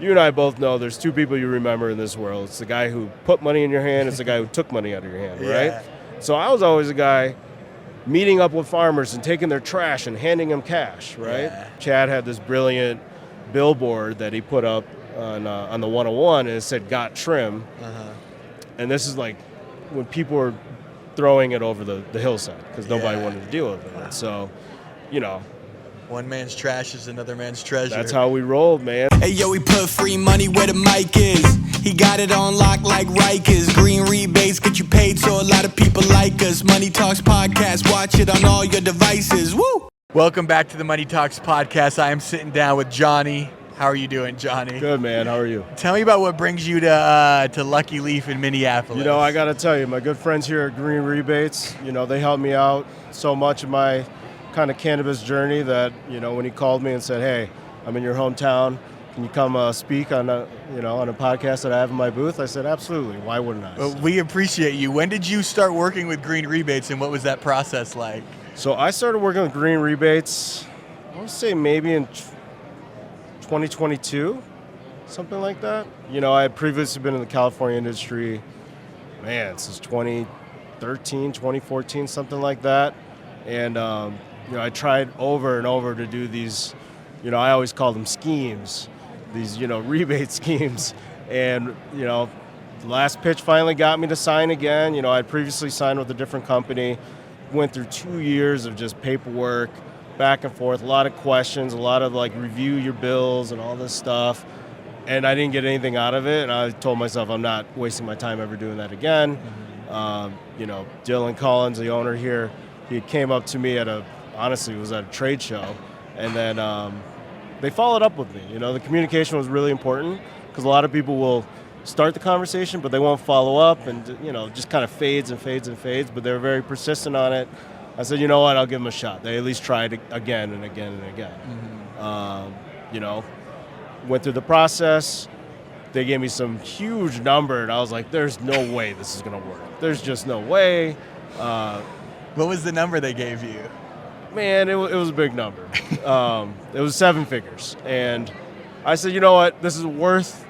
you and I both know there's two people you remember in this world. It's the guy who put money in your hand. It's the guy who took money out of your hand, right? Yeah. So I was always a guy meeting up with farmers and taking their trash and handing them cash, right? Yeah. Chad had this brilliant billboard that he put up on the 101, and it said "Got Trim," and this is like when people were throwing it over the hillside because nobody wanted to deal with it. And so, you know, one man's trash is another man's treasure. that's how we rolled, man. Hey yo, we put free money where the mic is. He got it on lock like Rikers. Green Rebates get you paid, so a lot of people like us. Money Talks Podcast, watch it on all your devices. Woo! Welcome back to the Money Talks Podcast. I am sitting down with Johnny. How are you doing, Johnny? Good, man. How are you? Tell me about what brings you to Lucky Leaf in Minneapolis. You know, I got to tell you, my good friends here at Green Rebates, you know, they helped me out so much in my kind of cannabis journey that, you know, when he called me and said, hey, I'm in your hometown, can you come speak on a podcast that I have in my booth? I said, absolutely. Why wouldn't I? Well, we appreciate you. When did you start working with Green Rebates, and what was that process like? So I started working with Green Rebates, I would say maybe in 2022, something like that. You know, I had previously been in the California industry, since 2013, 2014, something like that. And, you know, I tried over and over to do these, you know, I always call them schemes, these, you know, rebate schemes. And, you know, the last pitch finally got me to sign again. You know, I'd previously signed with a different company, went through 2 years of just paperwork, back and forth, a lot of questions, a lot of like review your bills and all this stuff. And I didn't get anything out of it. And I told myself I'm not wasting my time ever doing that again. You know, Dylan Collins, the owner here, he came up to me honestly, it was at a trade show. And then they followed up with me. You know, the communication was really important because a lot of people will start the conversation, but they won't follow up and, you know, just kind of fades and fades and fades. But they were very persistent on it. I said, you know what, I'll give them a shot. They at least tried again and again and again. You know, went through the process. They gave me some huge number, and I was like, there's no way this is going to work. There's just no way. What was the number they gave you? Man, it was a big number. It was 7 figures. And I said, you know what, this is worth,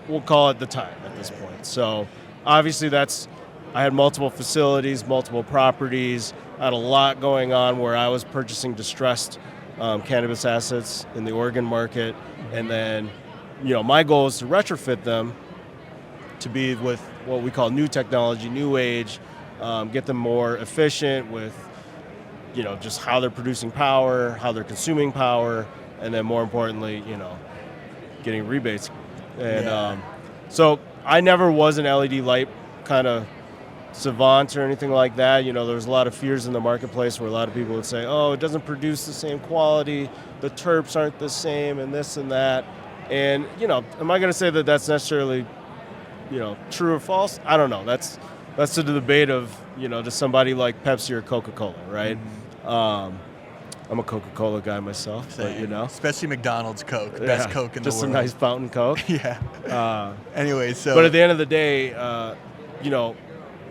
we'll call it the time at this point. So obviously I had multiple facilities, multiple properties. I had a lot going on where I was purchasing distressed cannabis assets in the Oregon market. And then, you know, my goal is to retrofit them to be with what we call new technology, new age, get them more efficient with, you know, just how they're producing power, how they're consuming power, and then more importantly, you know, getting rebates. And so I never was an LED light kind of savant or anything like that. You know, there was a lot of fears in the marketplace where a lot of people would say, oh, it doesn't produce the same quality, the terps aren't the same, and this and that. And, you know, am I going to say that that's necessarily, you know, true or false? I don't know. That's the debate of, you know, to somebody like Pepsi or Coca-Cola, right? I'm a Coca-Cola guy myself, but, you know. Especially McDonald's Coke, best Coke in the world. Just a nice fountain Coke. Anyway, so. But at the end of the day, you know,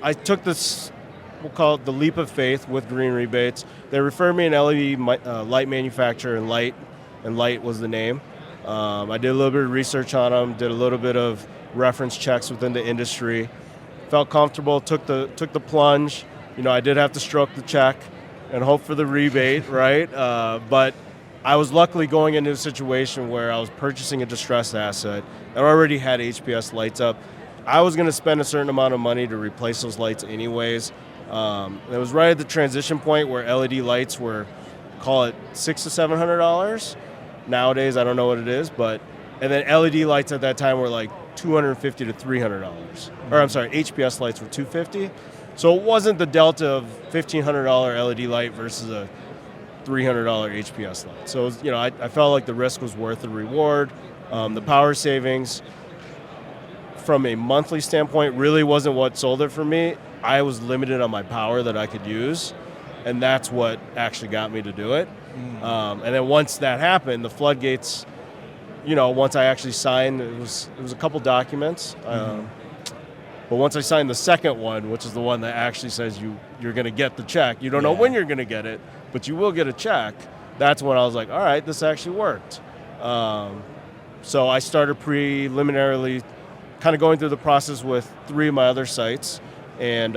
I took this, we'll call it the leap of faith with Green Rebates. They referred me an LED light manufacturer, and Light was the name. I did a little bit of research on them, did a little bit of reference checks within the industry, felt comfortable, took the plunge. You know, I did have to stroke the check and hope for the rebate, right? But I was luckily going into a situation where I was purchasing a distressed asset and already had HPS lights up. I was going to spend a certain amount of money to replace those lights anyways. It was right at the transition point where LED lights were, call it $600 to $700. Nowadays, I don't know what it is, and then LED lights at that time were like $250 to $300. Or I'm sorry, HPS lights were $250. So it wasn't the delta of $1,500 LED light versus a $300 HPS light. So it was, you know, I felt like the risk was worth the reward. The power savings, from a monthly standpoint, really wasn't what sold it for me. I was limited on my power that I could use, and that's what actually got me to do it. And then once that happened, the floodgates, you know, once I actually signed, it was a couple documents. But once I signed the second one, which is the one that actually says you're going to get the check, you don't know when you're going to get it, but you will get a check. That's when I was like, all right, this actually worked. So I started preliminarily kind of going through the process with 3 of my other sites, and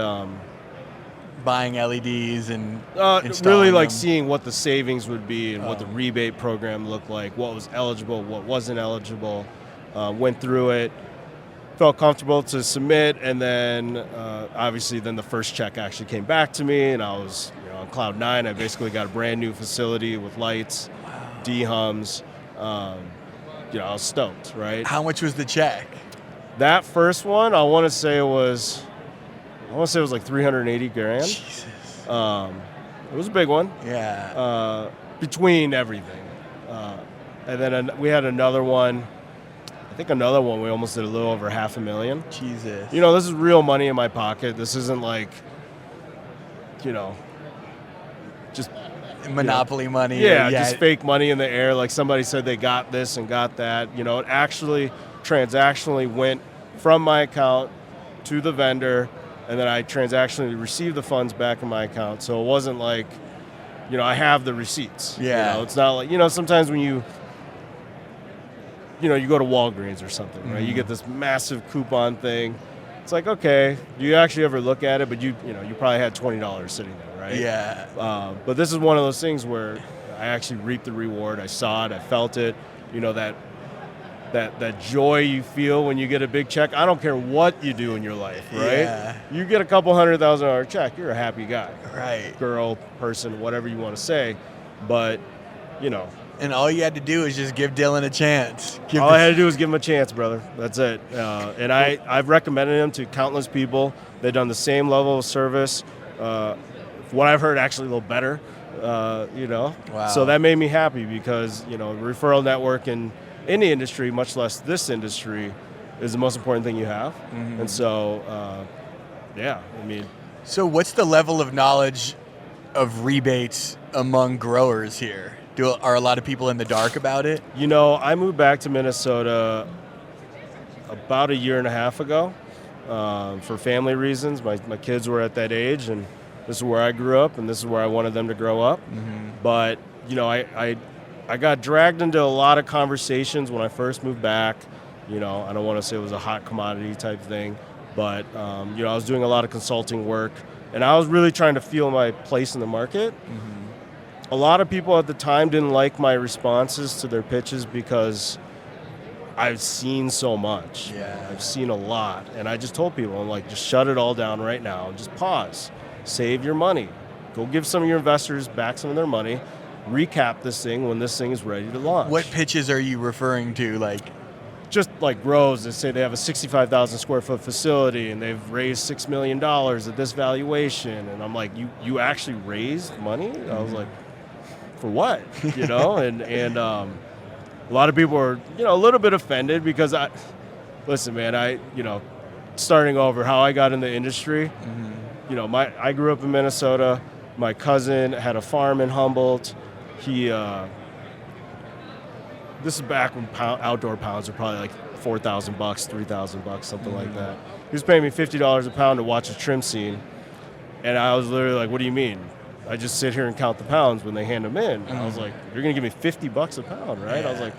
Buying LEDs and really installing like them. seeing what the savings would be and what the rebate program looked like, what was eligible, what wasn't eligible. Went through it, felt comfortable to submit, and then obviously then the first check actually came back to me, and I was on cloud 9. I basically got a brand new facility with lights, D-hums. I was stoked, right? How much was the check? That first one, I want to say it was like 380 grand. Jesus. It was a big one. Yeah. Between everything. And then we had another one. I think another one we almost did a little over $500,000. Jesus. This is real money in my pocket. This isn't like, just Monopoly money. yeah, just fake money in the air. Like somebody said they got this and got that. It actually transactionally went from my account to the vendor, and then I transactionally received the funds back in my account. So it wasn't like, I have the receipts. Yeah. It's not like, sometimes when you go to Walgreens or something, right? You get this massive coupon thing. It's like, okay, do you actually ever look at it? But you probably had $20 sitting there, right? Yeah. But this is one of those things where I actually reaped the reward. I saw it. I felt it. That joy you feel when you get a big check. I don't care what you do in your life, right? Yeah. You get a couple $100,000 check, you're a happy guy. Right. Girl, person, whatever you want to say. But, And all you had to do is just give Dylan a chance. all I had to do was give him a chance, brother. That's it. And I've recommended him to countless people. They've done the same level of service. What I've heard, actually a little better. Wow. So that made me happy because referral network in any industry, much less this industry, is the most important thing you have. Mm-hmm. And so, So what's the level of knowledge of rebates among growers here? Are a lot of people in the dark about it? I moved back to Minnesota about a year and a half ago for family reasons. My kids were at that age, and this is where I grew up, and this is where I wanted them to grow up. Mm-hmm. But, I got dragged into a lot of conversations when I first moved back. I don't want to say it was a hot commodity type thing, but, I was doing a lot of consulting work, and I was really trying to feel my place in the market. Mm-hmm. A lot of people at the time didn't like my responses to their pitches because I've seen so much. Yeah. I've seen a lot. And I just told people, I'm like, just shut it all down right now. Just pause. Save your money. Go give some of your investors back some of their money. Recap this thing when this thing is ready to launch. What pitches are you referring to? Just like grows that say they have a 65,000 square foot facility and they've raised $6 million at this valuation. And I'm like, you actually raised money? I was like, for what? And a lot of people are, a little bit offended because listen, man, starting over, how I got in the industry, I grew up in Minnesota. My cousin had a farm in Humboldt. This is back when outdoor pounds were probably like $4,000, $3,000, something like that. He was paying me $50 a pound to watch a trim scene. And I was literally like, what do you mean? I just sit here and count the pounds when they hand them in. And I was like, you're going to give me $50 a pound, right? Yeah. I was like,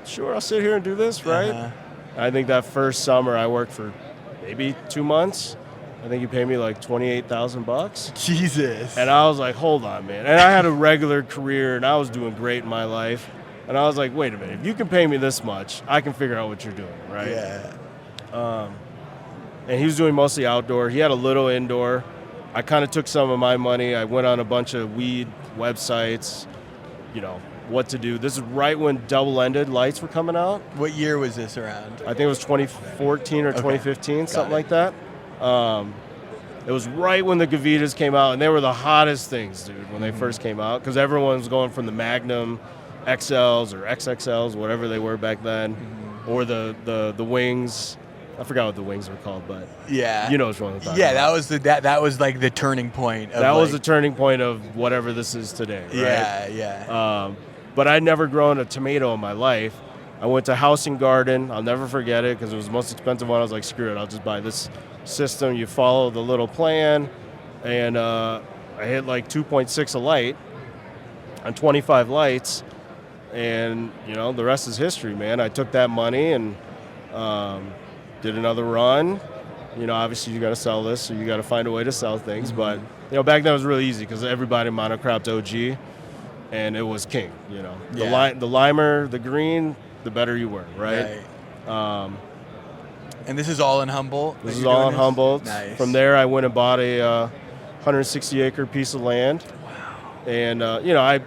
sure, I'll sit here and do this, right? Uh-huh. I think that first summer I worked for maybe 2 months. I think he paid me like $28,000. Jesus. And I was like, hold on, man. And I had a regular career and I was doing great in my life. And I was like, wait a minute, if you can pay me this much, I can figure out what you're doing, right? Yeah. And he was doing mostly outdoor. He had a little indoor. I kind of took some of my money. I went on a bunch of weed websites, what to do. This is right when double-ended lights were coming out. What year was this around? I think it was 2014 or 2015, something like that. It was right when the Gavitas came out, and they were the hottest things, dude, when they first came out, because everyone was going from the Magnum XLs or XXLs, whatever they were back then, or the wings. I forgot what the wings were called, but Yeah. you know which one I'm talking Yeah, about. that was like the turning point. Of That was the turning point of whatever this is today, right? Yeah. But I'd never grown a tomato in my life. I went to House and Garden. I'll never forget it because it was the most expensive one. I was like, screw it, I'll just buy this system. You follow the little plan, and I hit like 2.6 a light on 25 lights. and the rest is history, man. I took that money and did another run. Obviously you got to sell this, so you got to find a way to sell things. But back then it was really easy because everybody monocropped OG, and it was king. The limer, the green, the better you were, right? And this is all in Humboldt? This is all in Humboldt. Nice. From there, I went and bought a 160-acre piece of land. Wow. And, I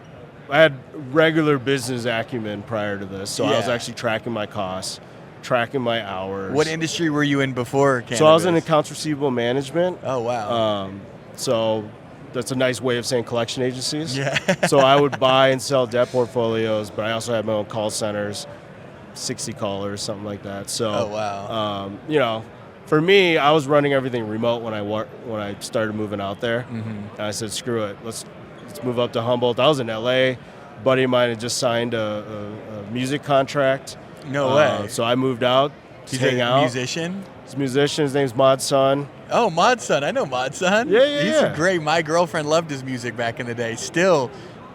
had regular business acumen prior to this, so I was actually tracking my costs, tracking my hours. What industry were you in before cannabis? So I was in accounts receivable management. Oh, wow. So that's a nice way of saying collection agencies. Yeah. So I would buy and sell debt portfolios, but I also had my own call centers, 60 callers, something like that. So, oh, wow. For me, I was running everything remote when I started moving out there. And I said, screw it, let's move up to Humboldt. I was in LA. A buddy of mine had just signed a music contract. No way. So I moved out to hang out. Musician? He's a musician. His name's Mod Son. Oh, Mod Son. I know Mod Son. Yeah. He's great. My girlfriend loved his music back in the day. Still,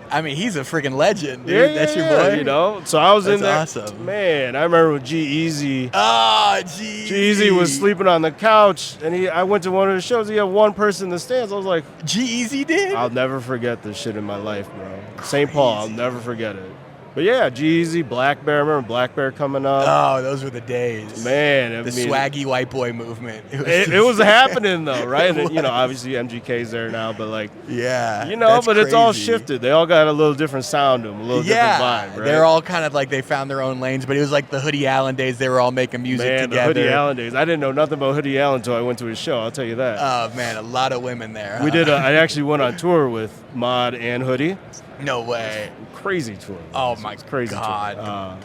I mean, he's a freaking legend, dude. Yeah, That's your boy? So I was in there. That's awesome. Man, I remember when G-Eazy. G-Eazy was sleeping on the couch, and I went to one of the shows. He had one person in the stands. I was like, G-Eazy did? I'll never forget this shit in my life, bro. St. Paul, I'll never forget it. But yeah, G-Eazy, Black Bear. Remember Black Bear coming up? Oh, those were the days. Man. The swaggy white boy movement. It was happening, though, right? And, obviously MGK's there now, but like, yeah, but it's all shifted. They all got a little different sound to them, a little different vibe, right? They're all kind of like they found their own lanes, but it was like the Hoodie Allen days. They were all making music together. The Hoodie Allen days. I didn't know nothing about Hoodie Allen until I went to his show, I'll tell you that. Oh, man, a lot of women there. We did. I actually went on tour with Mod and Hoodie. No way. Crazy tour. Oh, my crazy God. Tour.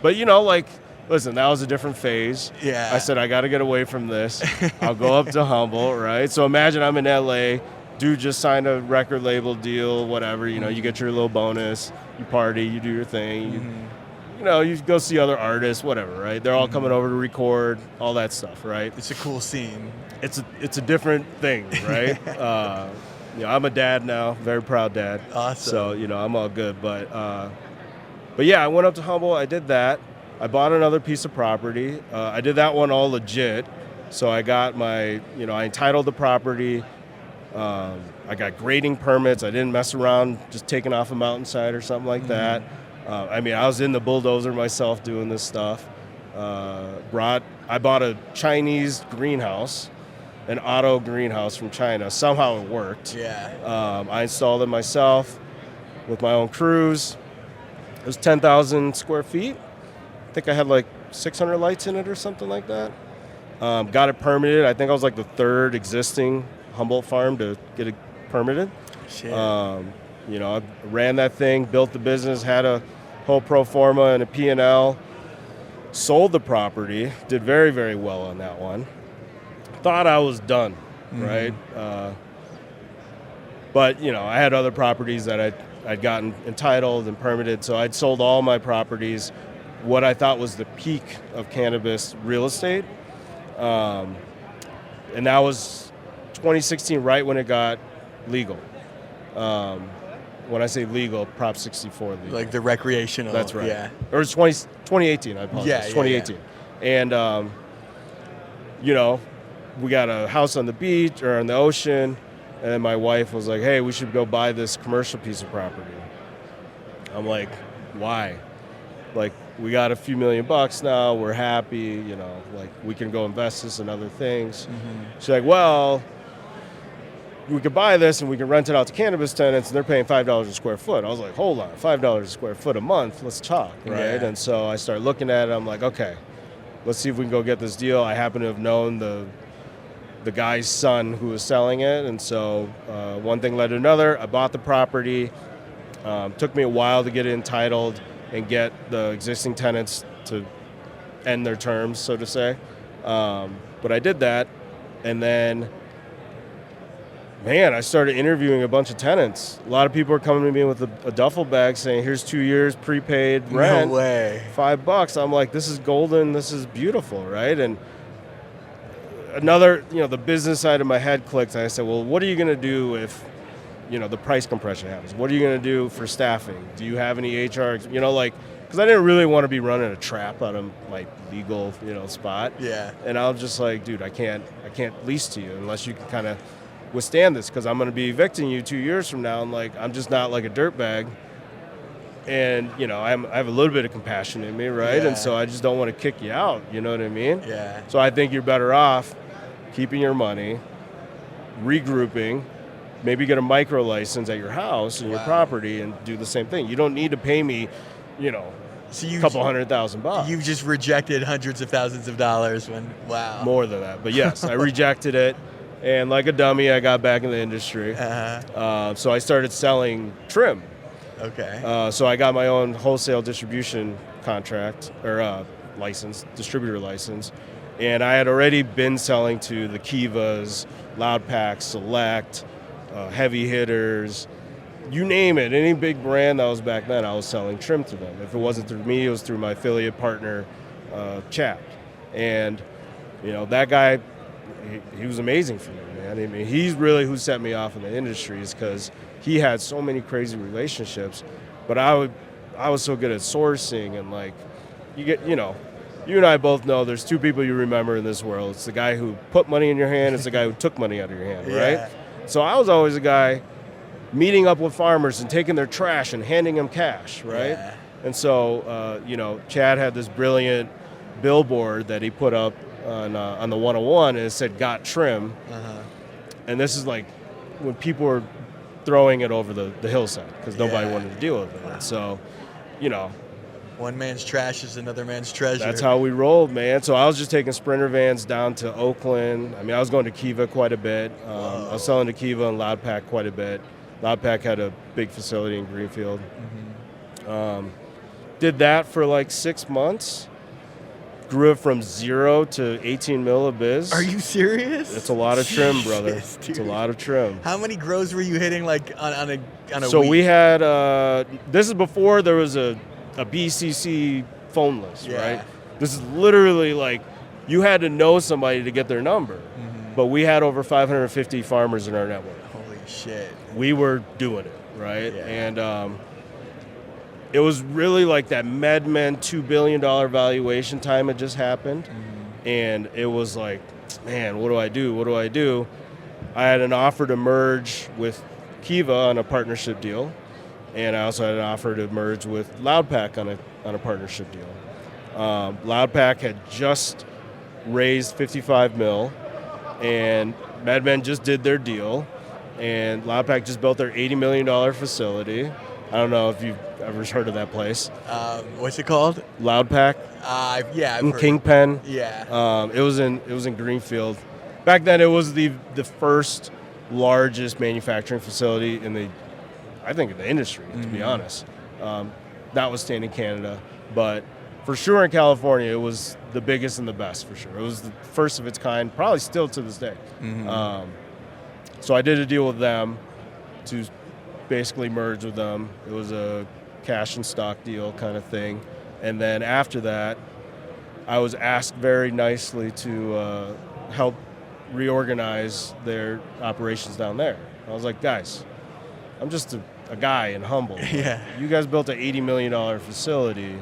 But, listen, that was a different phase. Yeah. I said, I got to get away from this. I'll go up to Humboldt, right? So imagine I'm in LA. Dude just signed a record label deal, whatever. You get your little bonus. You party. You do your thing. You go see other artists, whatever, right? They're all coming over to record, all that stuff, right? It's a cool scene. It's a different thing, right? I'm a dad now, very proud dad. Awesome. So, I'm all good. But yeah, I went up to Humboldt. I did that. I bought another piece of property. I did that one all legit. So I got I entitled the property. I got grading permits. I didn't mess around just taking off a mountainside or something like that. I was in the bulldozer myself doing this stuff. I bought a Chinese greenhouse, an auto greenhouse from China. Somehow it worked. Yeah. I installed it myself with my own crews. It was 10,000 square feet. I think I had like 600 lights in it or something like that. Got it permitted. I think I was like the third existing Humboldt farm to get it permitted. Shit. I ran that thing, built the business, had a whole pro forma and a P&L, sold the property, did very, very well on that one. Thought I was done, right? But, I had other properties that I'd gotten entitled and permitted, so I'd sold all my properties, what I thought was the peak of cannabis real estate. And that was 2016, right when it got legal. When I say legal, Prop 64 legal. Like the recreational. That's right. Yeah. Or it's 2018, I apologize. Yeah, 2018. And, we got a house on the beach or on the ocean, and then my wife was like, hey, we should go buy this commercial piece of property. I'm like, why? Like, we got a few $1,000,000 now, we're happy, we can go invest this in other things. She's like, well, we could buy this and we can rent it out to cannabis tenants and they're paying $5 a square foot. I was like, hold on, $5 a square foot a month, let's talk, right? Yeah. And so I started looking at it, I'm like, okay, let's see if we can go get this deal. I happen to have known the guy's son who was selling it, and so one thing led to another. I bought the property. Took me a while to get it entitled and get the existing tenants to end their terms, so to say. But I did that, and then, man, I started interviewing a bunch of tenants. A lot of people are coming to me with a duffel bag saying, here's 2 years prepaid rent. No way. $5. I'm like, this is golden. This is beautiful, right? And another, the business side of my head clicked, and I said, well, what are you going to do if the price compression happens. What are you going to do for staffing? Do you have any HR? Because I didn't really want to be running a trap out of my legal, spot. Yeah. And I was just like, dude, I can't lease to you unless you can kind of withstand this, because I'm going to be evicting you 2 years from now, and I'm just not like a dirtbag. And I have a little bit of compassion in me, right? Yeah. And so I just don't want to kick you out. You know what I mean? Yeah. So I think you're better off keeping your money, regrouping, maybe get a micro license at your house and your property, and do the same thing. You don't need to pay me, So a couple $100,000. You've just rejected hundreds of thousands of dollars More than that. But yes, I rejected it. And like a dummy, I got back in the industry. So I started selling trim. Okay. So I got my own wholesale distribution contract, or distributor license. And I had already been selling to the Kivas, Loud Pack, Select, Heavy Hitters, you name it. Any big brand that was back then, I was selling trim to them. If it wasn't through me, it was through my affiliate partner, Chad. And, that guy, he was amazing for me, man. I mean, he's really who set me off in the industry, is because he had so many crazy relationships. But I was so good at sourcing, and you and I both know there's two people you remember in this world. It's the guy who put money in your hand. It's the guy who took money out of your hand, right? Yeah. So I was always a guy meeting up with farmers and taking their trash and handing them cash, right? Yeah. And so, Chad had this brilliant billboard that he put up on the 101, and it said "Got Trim," and this is like when people were throwing it over the hillside because nobody wanted to deal with it. And so, one man's trash is another man's treasure. that's how we rolled, man. So I was just taking Sprinter vans down to Oakland. I mean, I was going to Kiva quite a bit. I was selling to Kiva and Loud Pack quite a bit. Loud Pack had a big facility in Greenfield. Did that for like 6 months. Grew it from 0 to 18 mil of biz. Are you serious? It's a lot of trim, brother. Jeez, It's a lot of trim. How many grows were you hitting on a So week? we had, this is before there was a BCC phone list, right? This is literally like, you had to know somebody to get their number. But we had over 550 farmers in our network. Holy shit. We were doing it, right? Yeah. And it was really like that MedMen $2 billion valuation time had just happened. And it was like, man, what do I do? What do I do? I had an offer to merge with Kiva on a partnership deal. And I also had an offer to merge with Loud Pack on a partnership deal. Loud Pack had just raised 55 mil, and MedMen just did their deal, and Loud Pack just built their $80 million facility. I don't know if you've ever heard of that place. What's it called? Loud Pack. Yeah, I've In heard. Kingpen. Yeah. It was in Greenfield. Back then, it was the first largest manufacturing facility in the industry, to be honest. Notwithstanding Canada, but for sure in California, it was the biggest and the best, for sure. It was the first of its kind, probably still to this day. So I did a deal with them to basically merge with them. It was a cash and stock deal kind of thing. And then after that, I was asked very nicely to help reorganize their operations down there. I was like, guys, I'm just a guy in Humboldt. Yeah. You guys built an $80 million facility.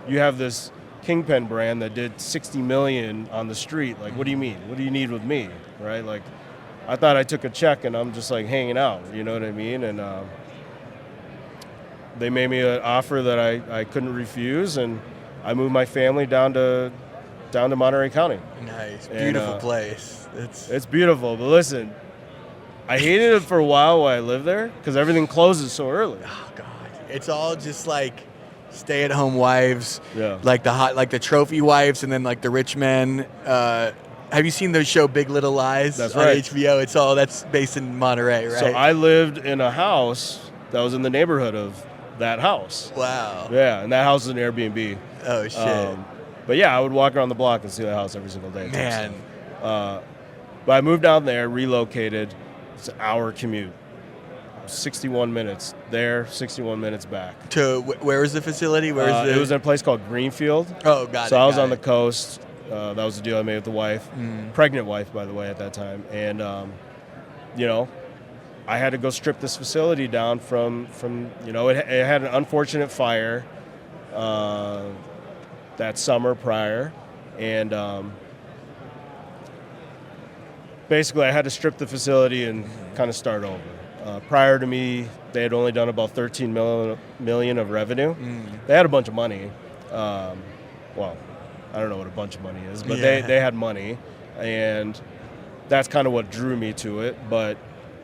You have this Kingpen brand that did $60 million on the street. Like, what do you mean? What do you need with me, right? Like, I thought I took a check and I'm just like hanging out, you know what I mean? And they made me an offer that I couldn't refuse, and I moved my family down to Monterey County. Nice. And, Beautiful place. It's beautiful, but listen, I hated it for a while I lived there because everything closes so early. Oh God. It's all just like stay-at-home wives. Yeah. Like the trophy wives, and then like the rich men. Have you seen the show Big Little Lies? That's on right. HBO? That's based in Monterey, right? So I lived in a house that was in the neighborhood of that house. Wow. Yeah, and that house is an Airbnb. Oh shit. But yeah, I would walk around the block and see the house every single day. Man. But I moved down there, relocated. It's an hour commute. 61 minutes there, 61 minutes back. To where is the facility? It was in a place called Greenfield. Oh, got it. So I was got on the it. coast. That was the deal I made with the wife. Pregnant wife, by the way, at that time. And, I had to go strip this facility down from it had an unfortunate fire that summer prior, and basically I had to strip the facility and kind of start over. Prior to me, they had only done about 13 million of revenue. They had a bunch of money. Well, I don't know what a bunch of money is, but they had money, and that's kind of what drew me to it. But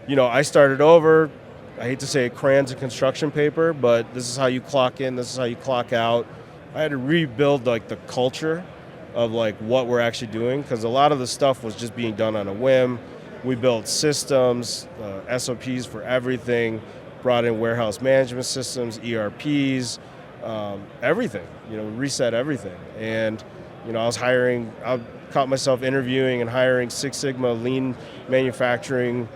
I started over. I hate to say crayons and construction paper, but this is how you clock in, this is how you clock out. I had to rebuild like the culture of like what we're actually doing, because a lot of the stuff was just being done on a whim. We built systems, SOPs for everything, brought in warehouse management systems, ERPs, everything, reset everything. And, I caught myself interviewing and hiring Six Sigma lean manufacturing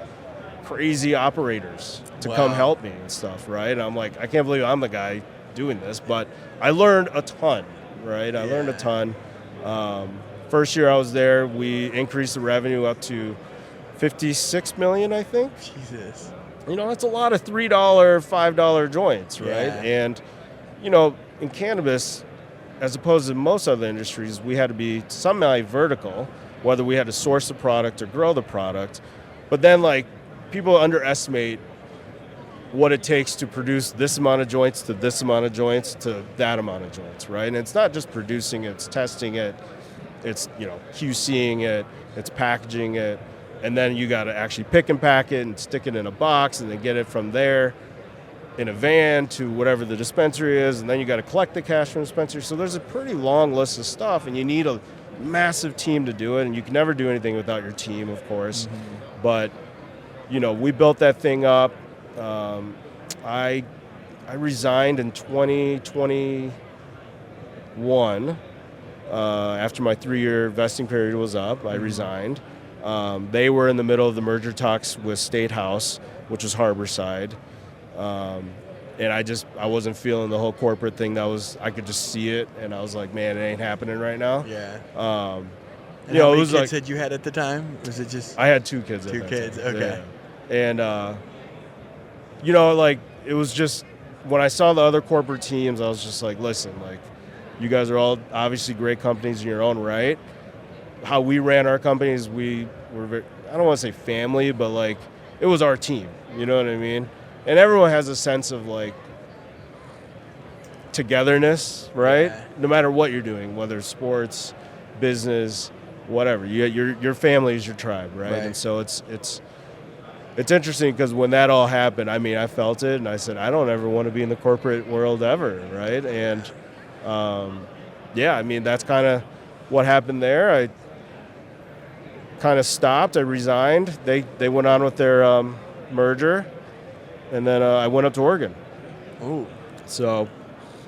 crazy operators to come help me and stuff, right? And I'm like, I can't believe I'm the guy doing this, but I learned a ton, right? I learned a ton. First year I was there, we increased the revenue up to 56 million, I think. Jesus. That's a lot of $3, $5 joints, right? Yeah. And, in cannabis, as opposed to most other industries, we had to be somehow vertical, whether we had to source the product or grow the product. But then, like, people underestimate what it takes to produce this amount of joints to this amount of joints to that amount of joints, right? And it's not just producing it, it's testing it, it's, QCing it, it's packaging it, and then you got to actually pick and pack it and stick it in a box and then get it from there in a van to whatever the dispensary is, and then you got to collect the cash from the dispensary. So there's a pretty long list of stuff, and you need a massive team to do it, and you can never do anything without your team, of course. But, we built that thing up. I resigned in 2021 after my 3-year vesting period was up. I resigned. They were in the middle of the merger talks with State House, which was Harborside. And I wasn't feeling the whole corporate thing. I could just see it, and I was like, man, it ain't happening right now. Yeah. How many it was kids like, had you had at the time? Was it just? I had 2 kids. Two kids. Time. Okay. Yeah. And it was just when I saw the other corporate teams, I was just like, listen, like, you guys are all obviously great companies in your own right. How we ran our companies, we were very, I don't want to say family, but like it was our team. You know what I mean? And everyone has a sense of like togetherness, right? Yeah. No matter what you're doing, whether it's sports, business, whatever. Your family is your tribe, right? And so it's interesting because when that all happened, I mean, I felt it, and I said, I don't ever want to be in the corporate world ever, right? And I mean, that's kind of what happened there. I kind of stopped. I resigned. They went on with their merger, and then I went up to Oregon. Ooh. So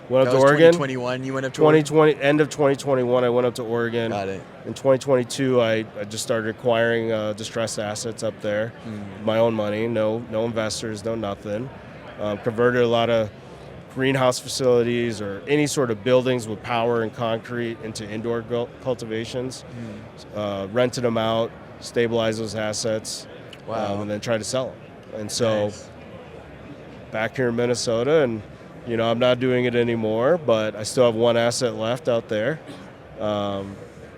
went up to was Oregon. 2021. You went up to 2020, end of 2021, I went up to Oregon. Got it. In 2022, I just started acquiring distressed assets up there, my own money, no investors, no nothing. Converted a lot of greenhouse facilities or any sort of buildings with power and concrete into indoor cultivations. Rented them out, stabilized those assets, and then tried to sell them. And so back here in Minnesota, and I'm not doing it anymore, but I still have one asset left out there.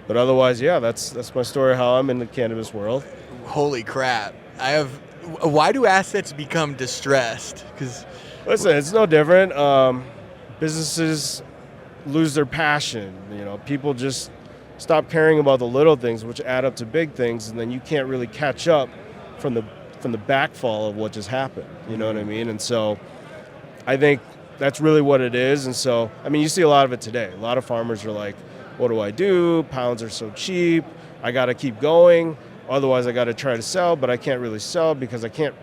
But otherwise, that's my story, how I'm in the cannabis world. Holy crap. Why do assets become distressed? Because listen, it's no different. Businesses lose their passion. People just stop caring about the little things, which add up to big things, and then you can't really catch up from the backfall of what just happened. You know what I mean? And so I think that's really what it is. And so, I mean, you see a lot of it today. A lot of farmers are like, what do I do? Pounds are so cheap. I got to keep going. Otherwise, I got to try to sell, but I can't really sell because I can't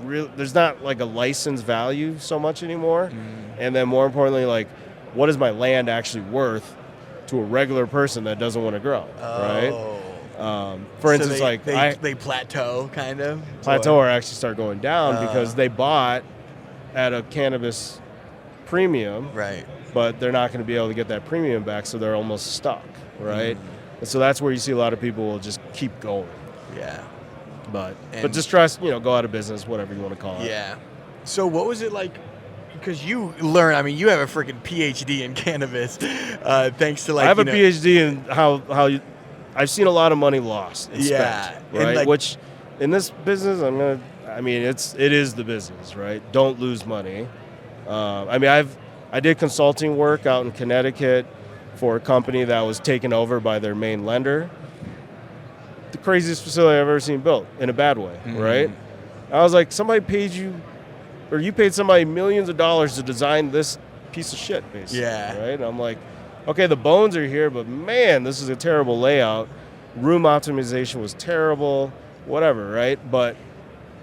really, there's not like a license value so much anymore. And then more importantly, like, what is my land actually worth to a regular person that doesn't want to grow, right? For instance, they plateau kind of? Plateau or actually start going down because they bought at a cannabis premium. Right. But they're not going to be able to get that premium back, so they're almost stuck, right? And so that's where you see a lot of people will just keep going. Yeah. But And- distress, go out of business, whatever you want to call it. Yeah. So what was it like? Because you learn, I mean, you have a freaking PhD in cannabis, thanks to like. I have a PhD in how I've seen a lot of money lost and Yeah, spent, and, right? like- Which in this business, it is the business, right? Don't lose money. I did consulting work out in Connecticut for a company that was taken over by their main lender. The craziest facility I've ever seen built in a bad way, right? I was like, somebody paid you, or you paid somebody millions of dollars to design this piece of shit, basically. Yeah. Right? And I'm like, okay, the bones are here, but man, this is a terrible layout. Room optimization was terrible, whatever, right? But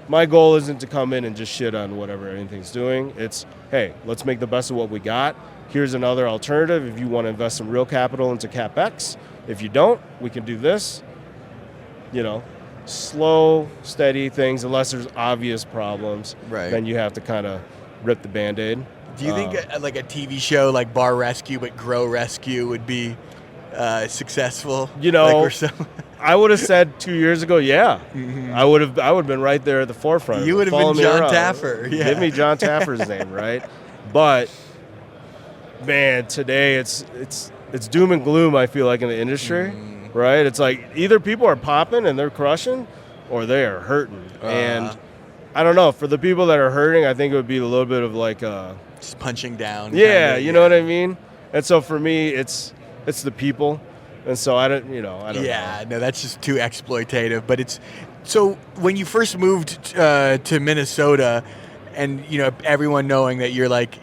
my goal isn't to come in and just shit on whatever anything's doing. It's, hey, let's make the best of what we got. Here's another alternative if you want to invest some real capital into CapEx. If you don't, we can do this. Slow, steady things, unless there's obvious problems. Right. Then you have to kind of rip the Band-Aid. Do you think like a TV show like Bar Rescue but Grow Rescue would be successful? Like, or so? I would have said 2 years ago, yeah. I would have been right there at the forefront. You would have been John Taffer. Yeah. Give me John Taffer's name, right? But man, today it's doom and gloom, I feel like, in the industry, right? It's like either people are popping and they're crushing or they are hurting. And I don't know, for the people that are hurting, I think it would be a little bit of like just punching down. Yeah, you know what I mean? And so for me, it's the people. And so I don't know. Yeah, no, that's just too exploitative. But it's so when you first moved to Minnesota, and everyone knowing that you're like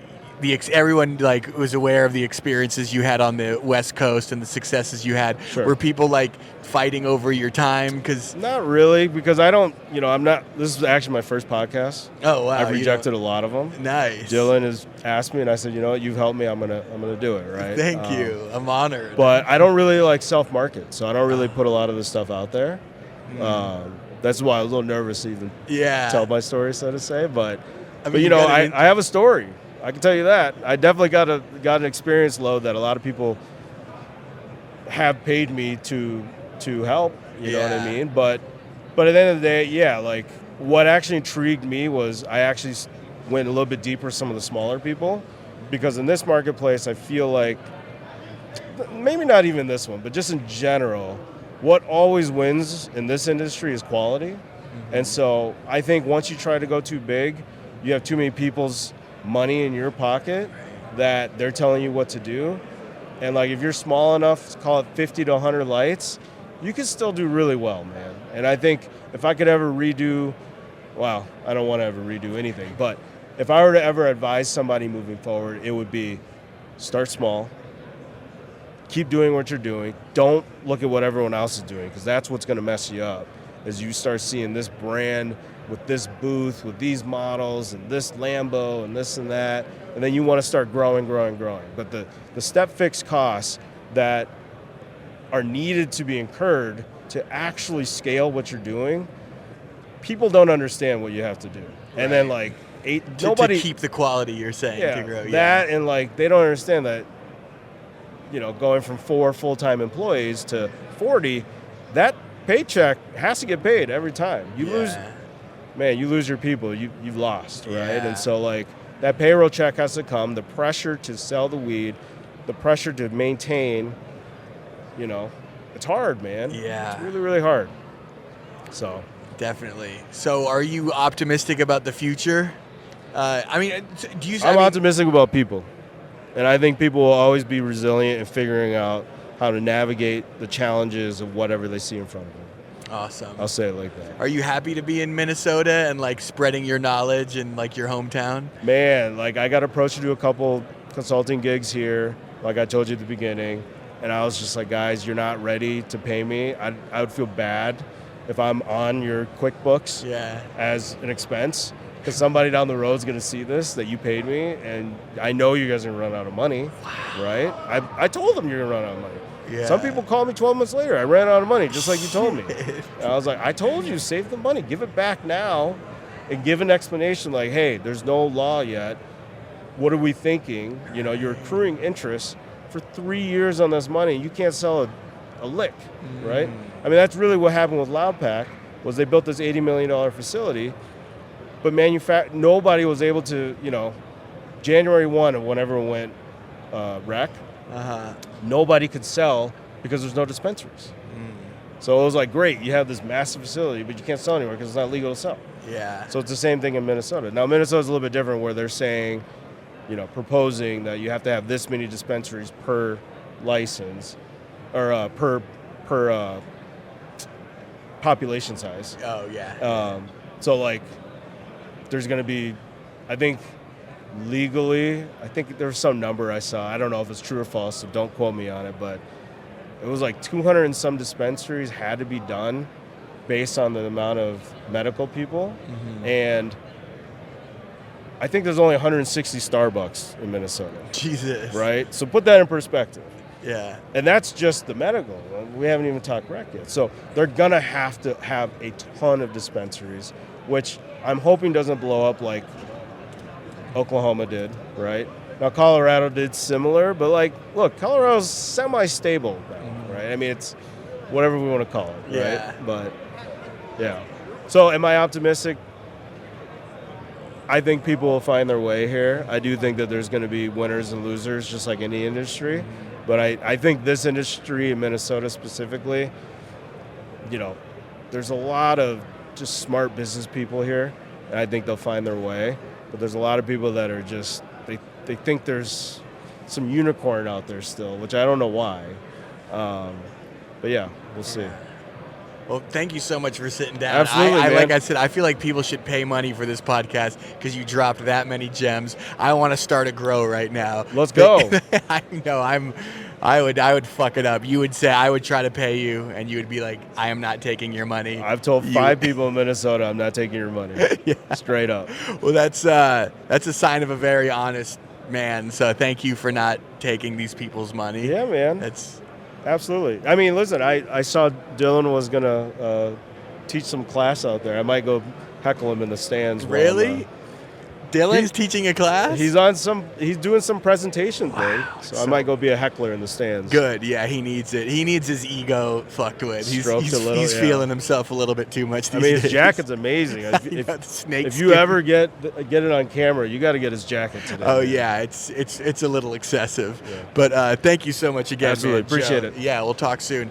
everyone like was aware of the experiences you had on the West Coast and the successes you had. Sure. Were people like fighting over your time? Because not really, because I don't. I'm not. This is actually my first podcast. Oh wow, I've rejected a lot of them. Nice. Dylan has asked me, and I said, you know what, you've helped me. I'm gonna do it. Right. Thank you. I'm honored. But I don't really like self-market, so I don't really put a lot of this stuff out there. That's why I was a little nervous to even tell my story, so to say. But I have a story. I can tell you that. I definitely got an experience load that a lot of people have paid me to help. You know what I mean? But at the end of the day, like what actually intrigued me was I actually went a little bit deeper with some of the smaller people, because in this marketplace, I feel like maybe not even this one, but just in general, what always wins in this industry is quality. And so I think once you try to go too big, you have too many people's money in your pocket that they're telling you what to do. And like if you're small enough, call it 50 to 100 lights, you can still do really well, man. And I think if I could ever I don't want to ever redo anything, but if I were to ever advise somebody moving forward, it would be start small, keep doing what you're doing, don't look at what everyone else is doing, because that's what's going to mess you up as you start seeing this brand with this booth, with these models, and this Lambo, and this and that, and then you want to start growing. But the step fixed costs that are needed to be incurred to actually scale what you're doing, people don't understand what you have to do. Right. And then like to keep the quality you're saying to grow. That and like they don't understand that, going from 4 full-time employees to 40, that paycheck has to get paid every time. You lose your people, you've lost, right? And so like that payroll check has to come, the pressure to sell the weed, the pressure to maintain, it's hard, man. Yeah. It's really, really hard. So definitely. So are you optimistic about the future? I'm optimistic about people. And I think people will always be resilient in figuring out how to navigate the challenges of whatever they see in front of them. Awesome. I'll say it like that. Are you happy to be in Minnesota and like spreading your knowledge in like your hometown? Man, like I got approached to do a couple consulting gigs here, like I told you at the beginning, and I was just like, guys, you're not ready to pay me. I would feel bad if I'm on your QuickBooks as an expense, because somebody down the road is going to see this, that you paid me, and I know you guys are going to run out of money, right? I told them you're going to run out of money. Yeah. Some people call me 12 months later. I ran out of money, just like you told me. And I was like, I told you, save the money. Give it back now and give an explanation like, hey, there's no law yet. What are we thinking? You're accruing interest for 3 years on this money. You can't sell a lick, right? I mean, that's really what happened with Loud Pack. was they built this $80 million facility, but nobody was able to, January 1 of whenever it went rec, nobody could sell because there's no dispensaries. So it was like, great, you have this massive facility, but you can't sell anywhere because it's not legal to sell. Yeah. So it's the same thing in Minnesota. Now, Minnesota's a little bit different where they're saying, proposing that you have to have this many dispensaries per license or per population size. Oh, yeah. So, like, there's going to be, I think, legally, I think there was some number I saw. I don't know if it's true or false, so don't quote me on it, but it was like 200 and some dispensaries had to be done based on the amount of medical people. And I think there's only 160 Starbucks in Minnesota. Jesus. Right? So put that in perspective. Yeah. And that's just the medical. We haven't even talked rec yet. So they're going to have a ton of dispensaries, which I'm hoping doesn't blow up like Oklahoma did, right? Now, Colorado did similar, but, like, look, Colorado's semi-stable now, right? I mean, it's whatever we want to call it, right? Yeah. But, yeah. So am I optimistic? I think people will find their way here. I do think that there's going to be winners and losers, just like any industry. But I think this industry in Minnesota specifically, there's a lot of just smart business people here, and I think they'll find their way. But there's a lot of people that are just, they think there's some unicorn out there still, which I don't know why. But yeah, we'll see. Well, thank you so much for sitting down. Absolutely, man. Like I said, I feel like people should pay money for this podcast because you dropped that many gems. I want to start a grow right now. Let's go. I know I would fuck it up. You would say I would try to pay you, and you would be like, I am not taking your money. I've told 5 people in Minnesota I'm not taking your money. Yeah. Straight up. Well, that's a sign of a very honest man. So thank you for not taking these people's money. Yeah, man. That's absolutely. I mean, listen, I saw Dylan was going to teach some class out there. I might go heckle him in the stands. Really? Dylan's teaching a class? He's doing some presentation thing. So I might go be a heckler in the stands. Good. Yeah, he needs it. He needs his ego fucked with. He's feeling himself a little bit too much these days. His jacket's amazing. If you ever get it on camera, you got to get his jacket today. Oh, yeah. It's a little excessive. Yeah. But thank you so much again, Absolutely. man. Appreciate it. Yeah, we'll talk soon.